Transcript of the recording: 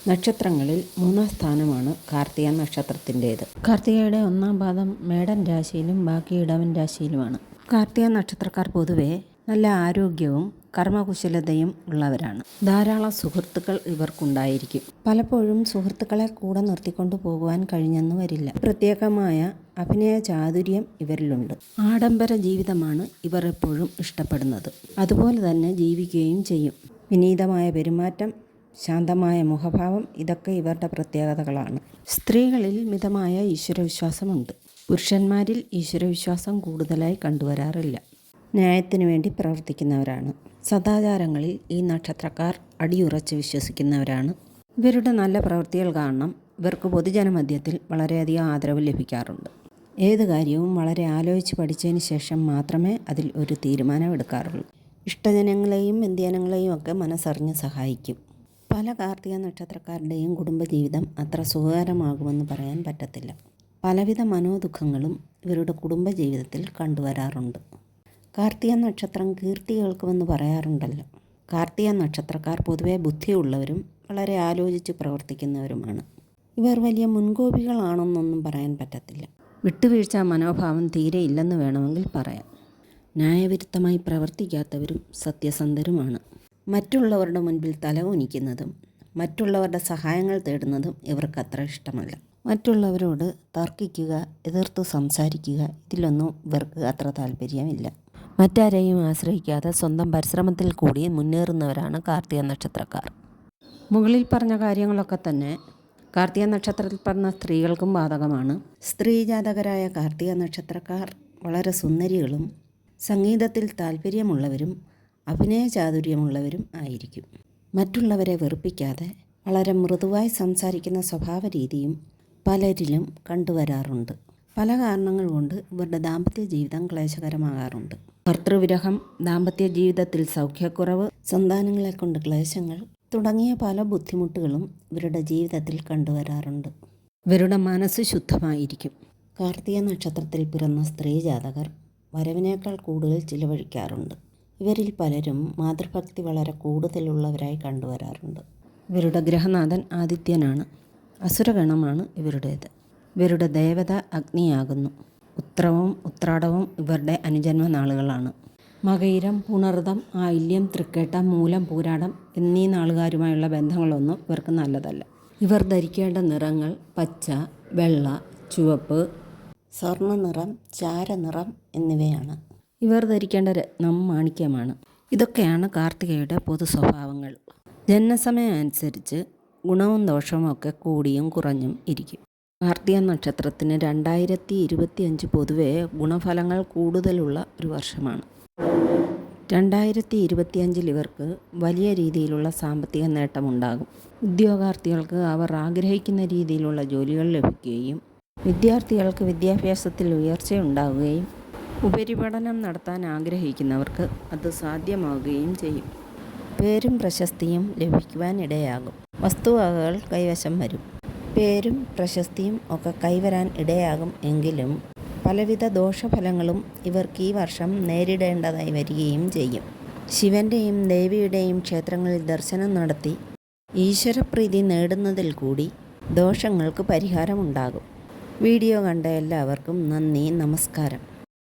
നക്ഷത്രങ്ങളിൽ മൂന്നാം സ്ഥാനമാണ് കാർത്തിക നക്ഷത്രത്തിൻ്റേത്. കാർത്തികയുടെ ഒന്നാം പാദം മേടൻ രാശിയിലും ബാക്കി ഇടവൻ രാശിയിലുമാണ്. കാർത്തിക നക്ഷത്രക്കാർ പൊതുവെ നല്ല ആരോഗ്യവും കർമ്മകുശലതയും ഉള്ളവരാണ്. ധാരാളം സുഹൃത്തുക്കൾ ഇവർക്കുണ്ടായിരിക്കും. പലപ്പോഴും സുഹൃത്തുക്കളെ കൂടെ നിർത്തിക്കൊണ്ടു പോകുവാൻ കഴിഞ്ഞെന്ന് വരില്ല. പ്രത്യേകമായ അഭിനയ ചാതുര്യം ഇവരിലുണ്ട്. ആഡംബര ജീവിതമാണ് ഇവർ എപ്പോഴും ഇഷ്ടപ്പെടുന്നത്. അതുപോലെ തന്നെ ജീവിക്കുകയും ചെയ്യും. വിനീതമായ പെരുമാറ്റം, ശാന്തമായ മുഖഭാവം ഇതൊക്കെ ഇവരുടെ പ്രത്യേകതകളാണ്. സ്ത്രീകളിൽ മിതമായ ഈശ്വരവിശ്വാസമുണ്ട്. പുരുഷന്മാരിൽ ഈശ്വരവിശ്വാസം കൂടുതലായി കണ്ടുവരാറില്ല. ന്യായത്തിനു വേണ്ടി പ്രവർത്തിക്കുന്നവരാണ്. സദാചാരങ്ങളിൽ ഈ നക്ഷത്രക്കാർ അടിയുറച്ച് വിശ്വസിക്കുന്നവരാണ്. ഇവരുടെ നല്ല പ്രവൃത്തികൾ കാരണം ഇവർക്ക് പൊതുജനമധ്യത്തിൽ വളരെയധികം ആദരവ് ലഭിക്കാറുണ്ട്. ഏത് കാര്യവും വളരെ ആലോചിച്ച് പഠിച്ചതിന് ശേഷം മാത്രമേ അതിൽ ഒരു തീരുമാനമെടുക്കാറുള്ളൂ. ഇഷ്ടജനങ്ങളെയും വ്യതിയാനങ്ങളെയും ഒക്കെ മനസ്സറിഞ്ഞ് സഹായിക്കും. പല കാർത്തിക നക്ഷത്രക്കാരുടെയും കുടുംബജീവിതം അത്ര സുഖകരമാകുമെന്ന് പറയാൻ പറ്റത്തില്ല. പലവിധ മനോദുഃഖങ്ങളും ഇവരുടെ കുടുംബജീവിതത്തിൽ കണ്ടുവരാറുണ്ട്. കാർത്തിക നക്ഷത്രം കീർത്തി കേൾക്കുമെന്ന് പറയാറുണ്ടല്ലോ. കാർത്തിക നക്ഷത്രക്കാർ പൊതുവെ ബുദ്ധിയുള്ളവരും വളരെ ആലോചിച്ച് പ്രവർത്തിക്കുന്നവരുമാണ്. ഇവർ വലിയ മുൻകോപികളാണെന്നൊന്നും പറയാൻ പറ്റത്തില്ല. വിട്ടുവീഴ്ച മനോഭാവം തീരെ ഇല്ലെന്ന് വേണമെങ്കിൽ പറയാം. ന്യായവിരുദ്ധമായി പ്രവർത്തിക്കാത്തവരും സത്യസന്ധരുമാണ്. മറ്റുള്ളവരുടെ മുൻപിൽ തലകുനിക്കുന്നതും മറ്റുള്ളവരുടെ സഹായങ്ങൾ തേടുന്നതും ഇവർക്കത്ര ഇഷ്ടമല്ല. മറ്റുള്ളവരോട് തർക്കിക്കുക, എതിർത്ത് സംസാരിക്കുക ഇതിലൊന്നും ഇവർക്ക് അത്ര താല്പര്യമില്ല. മറ്റാരെയും ആശ്രയിക്കാതെ സ്വന്തം പരിശ്രമത്തിൽ കൂടി മുന്നേറുന്നവരാണ് കാർത്തിക നക്ഷത്രക്കാർ. മുകളിൽ പറഞ്ഞ കാര്യങ്ങളൊക്കെ തന്നെ കാർത്തിക നക്ഷത്രത്തിൽ പറഞ്ഞ സ്ത്രീകൾക്കും ബാധകമാണ്. സ്ത്രീജാതകരായ കാർത്തിക നക്ഷത്രക്കാർ വളരെ സുന്ദരികളും സംഗീതത്തിൽ താല്പര്യമുള്ളവരും അഭിനയ ചാതുര്യമുള്ളവരും ആയിരിക്കും. മറ്റുള്ളവരെ വെറുപ്പിക്കാതെ വളരെ മൃദുവായി സംസാരിക്കുന്ന സ്വഭാവ രീതിയും പലരിലും കണ്ടുവരാറുണ്ട്. പല കാരണങ്ങൾ കൊണ്ട് ഇവരുടെ ദാമ്പത്യ ജീവിതം ക്ലേശകരമാകാറുണ്ട്. ഭർതൃവിരഹം, ദാമ്പത്യ ജീവിതത്തിൽ സൗഖ്യക്കുറവ്, സന്താനങ്ങളെ കൊണ്ട് ക്ലേശങ്ങൾ തുടങ്ങിയ പല ബുദ്ധിമുട്ടുകളും ഇവരുടെ ജീവിതത്തിൽ കണ്ടുവരാറുണ്ട്. ഇവരുടെ മനസ്സ് ശുദ്ധമായിരിക്കും. കാർത്തിക നക്ഷത്രത്തിൽ പിറന്ന സ്ത്രീ ജാതകർ വരവിനേക്കാൾ കൂടുതൽ ചിലവഴിക്കാറുണ്ട്. ഇവരിൽ പലരും മാതൃഭക്തി വളരെ കൂടുതലുള്ളവരായി കണ്ടുവരാറുണ്ട്. ഇവരുടെ ഗ്രഹനാഥൻ ആദിത്യനാണ്. അസുരഗണമാണ് ഇവരുടേത്. ഇവരുടെ ദേവത അഗ്നിയാകുന്നു. ഉത്രവും ഉത്രാടവും ഇവരുടെ അനുജന്മ നാളുകളാണ്. മകയിരം, പുണർതം, ആയില്യം, തൃക്കേട്ട, മൂലം, പൂരാടം എന്നീ നാളുകാരുമായുള്ള ബന്ധങ്ങളൊന്നും ഇവർക്ക് നല്ലതല്ല. ഇവർ ധരിക്കേണ്ട നിറങ്ങൾ പച്ച, വെള്ള, ചുവപ്പ്, സ്വർണ്ണനിറം, ചാരനിറം എന്നിവയാണ്. ഇവർ ധരിക്കേണ്ട രത്നം മാണിക്യമാണ്. ഇതൊക്കെയാണ് കാർത്തികയുടെ പൊതു സ്വഭാവങ്ങൾ. ജനനസമയം അനുസരിച്ച് ഗുണവും ദോഷവും ഒക്കെ കൂടിയും കുറഞ്ഞും ഇരിക്കും. കാർത്തിക നക്ഷത്രത്തിന് 2025 പൊതുവെ ഗുണഫലങ്ങൾ കൂടുതലുള്ള ഒരു വർഷമാണ്. 2025 ഇവർക്ക് വലിയ രീതിയിലുള്ള സാമ്പത്തിക നേട്ടമുണ്ടാകും. ഉദ്യോഗാർത്ഥികൾക്ക് അവർ ആഗ്രഹിക്കുന്ന രീതിയിലുള്ള ജോലികൾ ലഭിക്കുകയും വിദ്യാർത്ഥികൾക്ക് വിദ്യാഭ്യാസത്തിൽ ഉയർച്ചയുണ്ടാവുകയും ഉപരിപഠനം നടത്താൻ ആഗ്രഹിക്കുന്നവർക്ക് അത് സാധ്യമാവുകയും ചെയ്യും. പേരും പ്രശസ്തിയും ലഭിക്കുവാൻ ഇടയാകും. വസ്തുവകകൾ കൈവശം വരും. പേരും പ്രശസ്തിയും ഒക്കെ കൈവരാൻ ഇടയാകും. എങ്കിലും പലവിധ ദോഷഫലങ്ങളും ഇവർക്ക് ഈ വർഷം നേരിടേണ്ടതായി വരികയും ചെയ്യും. ശിവൻ്റെയും ദേവിയുടെയും ക്ഷേത്രങ്ങളിൽ ദർശനം നടത്തി ഈശ്വരപ്രീതി നേടുന്നതിൽ കൂടി ദോഷങ്ങൾക്ക് പരിഹാരമുണ്ടാകും. വീഡിയോ കണ്ട എല്ലാവർക്കും നന്ദി, നമസ്കാരം.